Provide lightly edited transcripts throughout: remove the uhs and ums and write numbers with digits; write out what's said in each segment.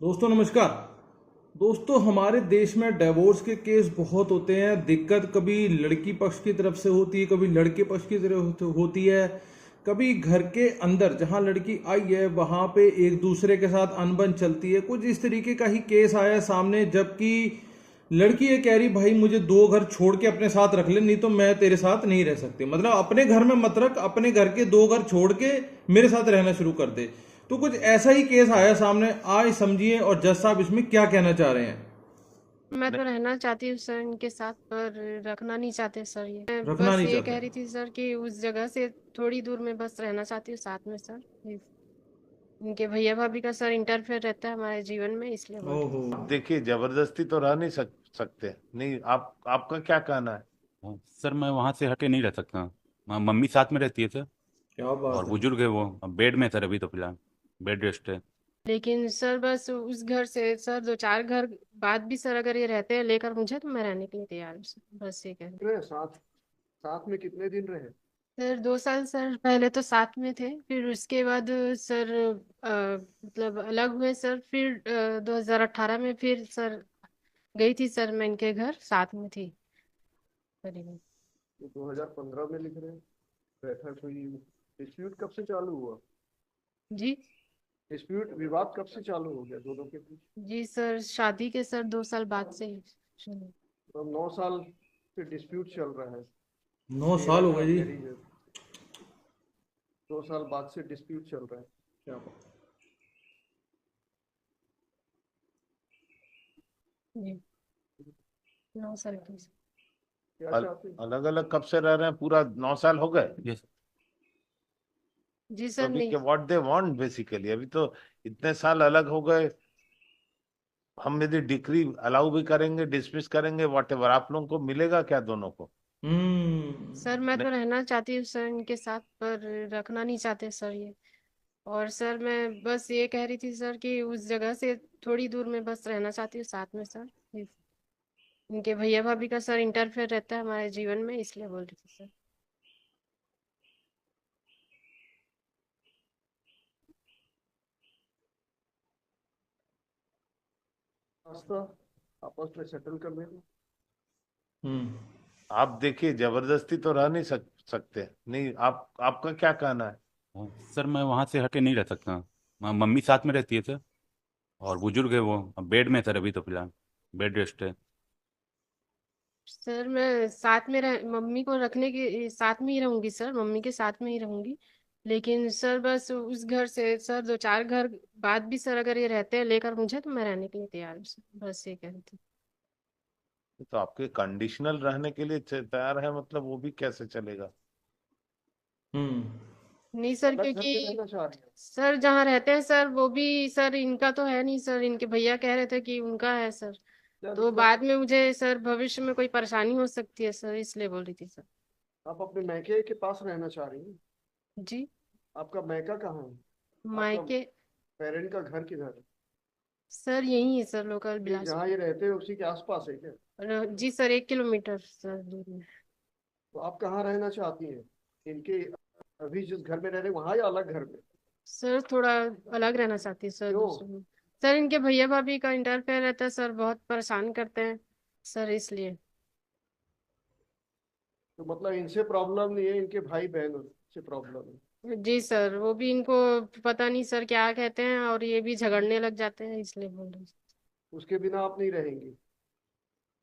दोस्तों नमस्कार। दोस्तों हमारे देश में डिवोर्स के केस बहुत होते हैं। दिक्कत कभी लड़की पक्ष की तरफ से होती है, कभी लड़के पक्ष की तरफ से होती है, कभी घर के अंदर जहां लड़की आई है वहां पे एक दूसरे के साथ अनबन चलती है। कुछ इस तरीके का ही केस आया सामने, जबकि लड़की ये कह रही भाई मुझे दो घर छोड़ के अपने साथ रख ले, नहीं तो मैं तेरे साथ नहीं रह सकती। मतलब अपने घर में मत रख, अपने घर के दो घर छोड़ के मेरे साथ रहना शुरू कर दे। तो कुछ ऐसा ही केस आया सामने, आज समझिए और जज साहब इसमें क्या कहना चाह रहे हैं। मैं तो रहना चाहती हूँ सर इनके साथ, पर रखना नहीं चाहते सर। ये मैं रखना बस नहीं ये कह चाहते। रही थी सर कि उस जगह से थोड़ी दूर में बस रहना चाहती हूँ साथ में सर। इनके भैया भाभी का सर इंटरफेयर रहता है हमारे जीवन में, इसलिए बोल रही ओहो। थी। आप देखिए, जबरदस्ती तो रह नहीं सकते। नहीं, आपका क्या कहना है? सर मैं वहाँ से हटे नहीं रह सकता। मम्मी साथ में रहती है सर। क्या और बात है। बुजुर्ग है वो, अब बेड में है सर, अभी तो फिलहाल बेड रेस्ट है। लेकिन सर बस उस घर से सर दो चार घर बाद भी सर अगर ये रहते हैं लेकर मुझे, तो मैं रहने के लिए तैयार हूँ सर। बस ये कह रही रहे साथ साथ में कितने दिन रहे? सर। 2 साल सर पहले तो साथ में थे, फिर उसके बाद सर मतलब अलग हुए सर। फिर 2018 में फिर सर गई थी सर, मैं इनके घर साथ में थी करीबन। तो 2015 में लिख रहे हैं। बैठा कोई डिस्प्यूट कब से चालू हुआ? जी। डिस्प्यूट विवाद कब से चालू हो गया दोनों के बीच? जी सर, शादी के सर 2 साल बाद से ही शुरू। तो अब 9 साल से डिस्प्यूट चल रहा है। 9 साल तेरह हो का गए जी। मैरिज है, 2 साल बाद से डिस्प्यूट चल रहा है। क्या बात। जी, 9 साल की। क्या चाहते हैं? अलग अलग कब से रह रहे हैं? पूरा 9 साल हो गए? यस। जी तो सर अभी नहीं। क्या व्हाट दे वांट बेसिकली? अभी तो इतने साल अलग हो गए। हम यदि डिक्री अलाउ भी करेंगे, डिसमिस करेंगे, वॉट एवर, आप लोगों को मिलेगा क्या दोनों को? सर मैं नहीं, तो रहना चाहती हूँ सर इनके साथ, पर रखना नहीं चाहते सर ये। और सर मैं बस ये कह रही थी सर कि उस जगह से थोड़ी दूर में बस रहना चाहती हूँ साथ में सर। इनके भैया भाभी का सर इंटरफेयर रहता है हमारे जीवन में, इसलिए बोल रही थी सर। रास्ता आपस में सेटल कर देना। हम्म। आप देखिए, जबरदस्ती तो रह नहीं सकते। नहीं, आपका क्या कहना है? सर मैं वहाँ से हटे नहीं रह सकता। मम्मी साथ में रहती है सर। और बुजुर्ग है वो, अब बेड में है सर, अभी तो फिलहाल बेड रेस्ट है। सर मैं साथ में मम्मी को रखने के साथ में ही रहूंगी सर, मम्मी के साथ में ही रहूंगी। लेकिन सर बस उस घर से सर दो चार घर बाद भी सर अगर ये रहते हैं लेकर मुझे, तो मैं रहने के लिए तैयार हूँ सर। बस ये कह रही थी। तो आपके कंडीशनल रहने के लिए तैयार है, मतलब वो भी कैसे चलेगा? हम्म। नहीं सर, अलग घर पे क्योंकि रहना चाह रहे हैं? सर जहाँ रहते हैं सर वो भी सर इनका तो है नहीं सर। इनके भैया कह रहे थे कि उनका है सर। क्या तो दिक्कत बाद है? में मुझे सर भविष्य में कोई परेशानी हो सकती है सर, इसलिए बोल रही थी सर। आप अपने मैके के पास रहना चाह रही हैं? जी। आपका मैका कहाँ है? आपका मायके पेरेंट का घर किधर है? सर यही है सर, लोकल ये जहाँ ये बिलासपुर। रहते हैं उसी के आसपास है क्या? जी सर, 1 किलोमीटर सर दूर में। तो आप कहाँ रहना चाहती हैं? इनके अभी जिस घर में रह रहे हैं वहां या अलग घर में? सर थोड़ा अलग रहना चाहती है सर, क्यों? दूसरे में। सर इनके भैया भाभी का इंटरफेयर रहता है सर, बहुत परेशान करते हैं सर, इसलिए। तो मतलब इनसे प्रॉब्लम नहीं है, इनके भाई बहन से प्रॉब्लम है? जी सर, वो भी इनको पता नहीं सर क्या कहते हैं, और ये भी झगड़ने लग जाते हैं, इसलिए बोल रहे उसके बिना आप नहीं रहेंगी?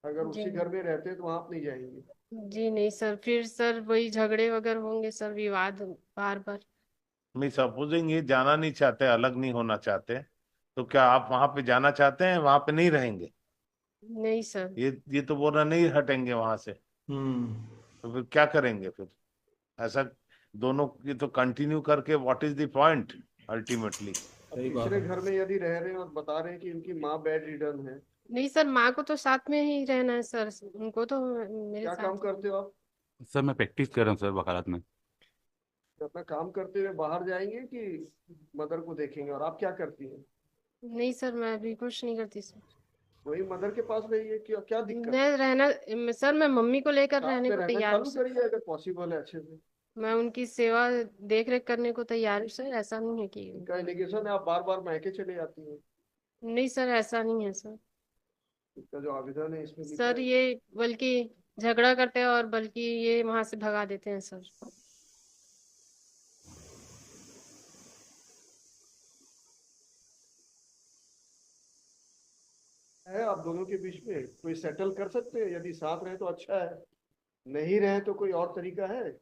अगर हैं। जी उसी घर में रहते हैं तो वहां आप नहीं जाएंगी? जी नहीं सर, फिर सर वही झगड़े वगैरह होंगे सर, विवाद बार बार। मैं सपोजिंग ये जाना नहीं चाहते, अलग नहीं होना चाहते, तो क्या आप वहां पे जाना चाहते हैं, वहां पे नहीं रहेंगे? नहीं सर। ये तो बोल रहा नहीं हटेंगे वहां से। हम्म। तो फिर क्या करेंगे फिर? ऐसा दोनों ये तो कंटिन्यू करके what is the point ultimately? अब सही बात तीसरे है। घर में यदि रह रहे हैं और बता रहे हैं कि इनकी माँ बेड रिडन है। नहीं सर, माँ को तो साथ में ही रहना है सर, उनको तो मेरे क्या साथ काम ही करते हो आप? सर मैं प्रैक्टिस कर रहा हूँ सर, वकालत में। अपना काम करते हुए बाहर जाएंगे कि मदर को देखेंगे? और आप क्या करती हैं? नहीं सर, मैं अभी कुछ नहीं करती सर। वही मदर के पास रहिए, क्या क्या दिक्कत मैं है? रहना सर, मैं मम्मी को लेकर साथ रहने में को रहना तैयार हूँ चालू सर। करिए अगर पॉसिबल है अच्छे से। मैं उनकी सेवा देख रेख करने को तैयार हूँ सर, ऐसा नहीं है कि। इनका एलिगेशन है आप बार बार मैके चले जाती हैं। नहीं सर, ऐसा नहीं है सर। इसका जो आवेदन है इसमें लिखा सर है ये बल्कि झगड़ा करते हैं और बल्कि ये वहां से भगा देते हैं सर। आप दोनों के बीच में कोई सेटल कर सकते हैं? यदि साथ रहे तो अच्छा है, नहीं रहे तो कोई और तरीका है?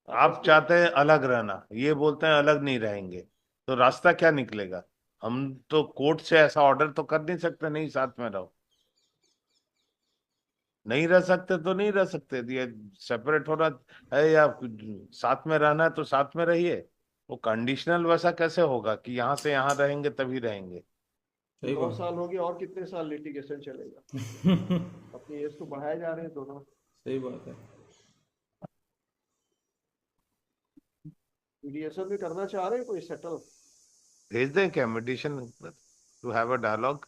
आप चाहते हैं अलग रहना, ये बोलते हैं अलग नहीं रहेंगे, तो रास्ता क्या निकलेगा? हम तो कोर्ट से ऐसा ऑर्डर तो कर नहीं सकते नहीं साथ में रहो। नहीं रह सकते तो नहीं रह सकते, ये सेपरेट होना है या साथ में रहना है तो साथ में रहिए। वो कंडीशनल वैसा कैसे होगा कि यहाँ से यहाँ रहेंगे तभी रहेंगे? सही 9 बात साल हो गए, और कितने साल लिटिगेशन चलेगा? अपनी एज तो बढ़ाए जा रहे हैं दोनों। सही बात है। मीडिएशन में करना चाह रहे हैं कोई सेटल? भेज दें क्या meditation to have a dialogue,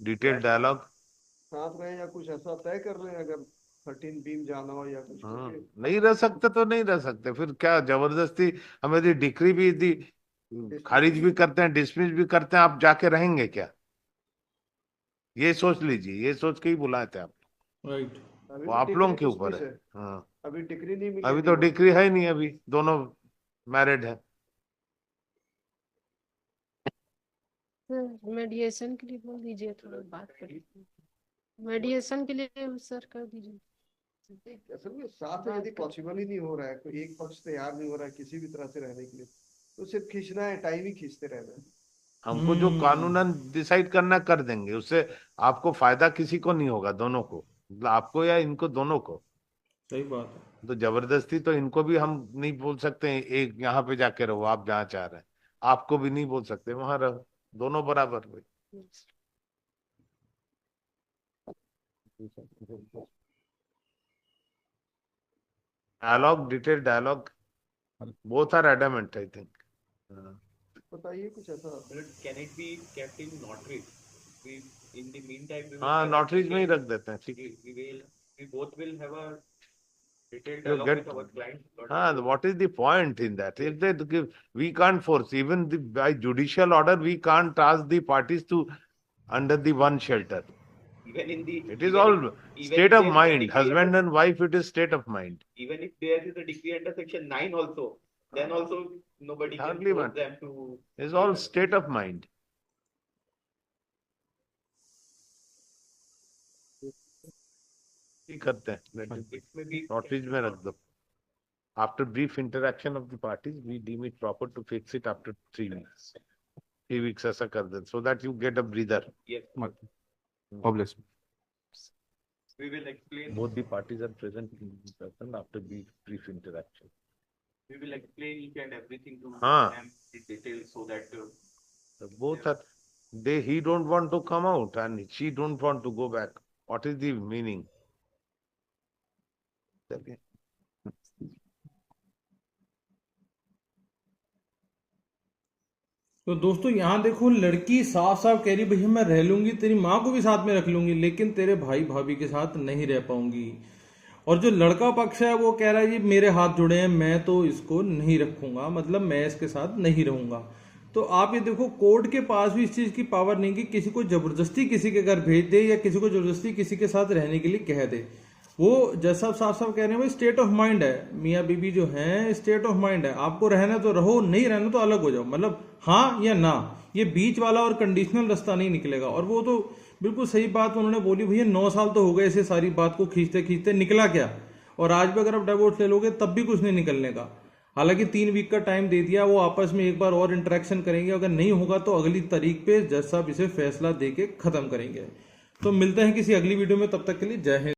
detailed dialogue? साथ रहे या कुछ ऐसा तय कर लें, अगर 13 बीम जाना हो या कुछ, क्योंकि नहीं रह सकते तो नहीं रह सकते, फिर क्या जबरदस्ती हमें यदि डिक्री भी यदि खारिज भी करते हैं, डिसमिस भी करते हैं, आप जाके रहेंगे क्या? ये सोच लीजिए, ये सोच के ही बुलाए थे आप। राइट। अभी वो तो आप डिग्री लोगों के ऊपर डिसमिस है। है, हाँ, अभी डिग्री नहीं मिली अभी है तो डिवोर्स डिग्री है ही नहीं, अभी दोनों मैरिड है। सर मेडिएशन के लिए बोल दीजिए, थोड़ा बात करिए। मेडिएशन के लिए सर कर दीजिए। असल में साथ में यदि पॉसिबल ही नहीं हो रहा है, कोई एक पक्ष तैयार नहीं हो रहा है किसी भी तरह से रहने के लिए, तो सिर्फ खींचना है, टाइम ही खींचते रहना है। हमको जो कानूनन डिसाइड करना कर देंगे, उससे आपको फायदा किसी को नहीं होगा, दोनों को, मतलब आपको या इनको, दोनों को। सही बात है। तो जबरदस्ती तो इनको भी हम नहीं बोल सकते हैं, एक यहाँ पे जाके रहो आप जहाँ चाह रहे हैं, आपको भी नहीं बोल सकते वहां रहो, दोनों बराबर हुए। Dialogue, detail dialogue, both are adamant I think. बताइए कुछ ऐसा। But can it be kept in notaries? We, in the meantime, we will हाँ, have a नोटरीज में ही detailed- रख देते हैं, ठीक है। we both will have a detailed You dialogue get- with our client. हाँ, what is the point in that? If they give, we can't force, even by judicial order, we can't ask the parties to under the one shelter. Even in the It is even all if- even state if of there is a mind. decree Husband under- and wife, it is state of mind. even if there is a decree under section 9 also, then also nobody can Hardly force one. them to. It is all state of mind. ही करते हैं, let it be. It may be Notaries में रख दो. After brief interaction of the parties, we deem it proper to fix it after 3 weeks. 3 weeks ऐसा कर दे, so that you get a breather. yes. Obviously. We will explain. Both the parties are present in person after brief interaction. We will explain each and everything to हाँ. them in detail so that So both are, he don't want to come out and she don't want to go back. What is the meaning? Okay. तो दोस्तों यहाँ देखो, लड़की साफ साफ कह रही भैया मैं रह लूंगी, तेरी माँ को भी साथ में रख लूंगी, लेकिन तेरे भाई भाभी के साथ नहीं रह पाऊंगी। और जो लड़का पक्ष है वो कह रहा है जी मेरे हाथ जुड़े हैं, मैं तो इसको नहीं रखूंगा, मतलब मैं इसके साथ नहीं रहूंगा। तो आप ये देखो, कोर्ट के पास भी इस चीज की पावर नहीं कि किसी को जबरदस्ती किसी के घर भेज दे या किसी को जबरदस्ती किसी के साथ रहने के लिए कह दे। वो जैसा साफ साफ कह रहे हैं भाई, स्टेट ऑफ माइंड है, मियाँ बीबी जो है स्टेट ऑफ माइंड है, आपको रहना तो रहो, नहीं रहना तो अलग हो जाओ, मतलब हाँ या ना, ये बीच वाला और कंडीशनल रास्ता नहीं निकलेगा। और वो तो बिल्कुल सही बात उन्होंने बोली, भैया 9 साल तो हो गए इसे सारी बात को खींचते खींचते, निकला क्या? और आज भी अगर आप डिवोर्स ले लोगे तब भी कुछ नहीं निकलने का। हालांकि 3 वीक का टाइम दे दिया, वो आपस में एक बार और इंटरेक्शन करेंगे, अगर नहीं होगा तो अगली तारीख पे जज साहब इसे फैसला दे के खत्म करेंगे। तो मिलते हैं किसी अगली वीडियो में, तब तक के लिए जय हिंद।